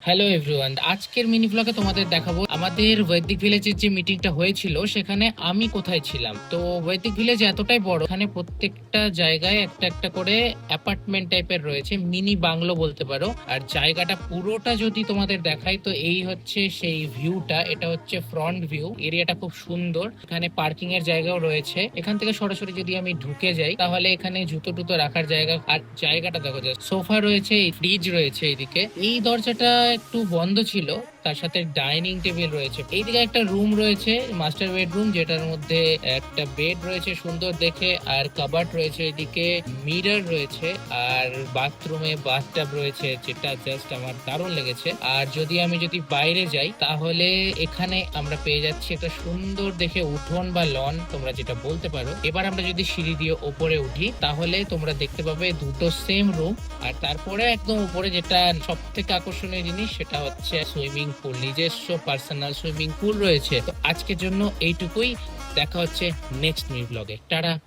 Hello everyone, আজকের mini ব্লগে তোমাদের দেখাবো আমাদের বৈদিক ভিলেজের যে মিটিংটা হয়েছিল সেখানে আমি কোথায় ছিলাম। তো বৈদিক ভিলেজ এতটাই বড়, এখানে প্রত্যেকটা জায়গায় একটা একটা করে অ্যাপার্টমেন্ট টাইপের রয়েছে, মিনি বাংলো বলতে পারো। আর জায়গাটা পুরোটা যদি তোমাদের দেখাই তো এই হচ্ছে সেই ভিউটা, এটা হচ্ছে ফ্রন্ট ভিউ। এরিয়াটা খুব সুন্দর, এখানে পার্কিং এর জায়গাও রয়েছে। এখান থেকে সরাসরি যদি আমি ঢুকে যাই তাহলে এখানে জুতো টুতো রাখার জায়গা, আর জায়গাটা দেখো যায়, সোফা রয়েছে, ফ্রিজ রয়েছে এইদিকে। এই দরজাটা একটু বন্ধ ছিল, তার সাথে ডাইনিং টেবিল রয়েছে। এইদিকে একটা রুম রয়েছে, মাস্টার বেডরুম, যেটার মধ্যে একটা বেড রয়েছে সুন্দর দেখে, আর কাবার্ড রয়েছে, এদিকে মিরর রয়েছে, আর বাথরুমে বাথটাব রয়েছে, যেটা জাস্ট আমার দারুণ লেগেছে। আর যদি বাইরে যাই তাহলে এখানে আমরা পেয়ে যাচ্ছি একটা সুন্দর দেখে উঠোন বা লন, তোমরা যেটা বলতে পারো। এবার আমরা যদি সিঁড়ি দিয়ে ওপরে উঠি তাহলে তোমরা দেখতে পাবে দুটো সেম রুম, আর তারপরে একদম উপরে যেটা সব থেকে আকর্ষণীয় জিনিস সেটা হচ্ছে সুইমিং পুল, নিজস্ব পার্সোনাল সুইমিং পুল রয়েছে। তো আজকের জন্য এইটুকুই, দেখা হচ্ছে নেক্সট মিনি ব্লগে। টাটা।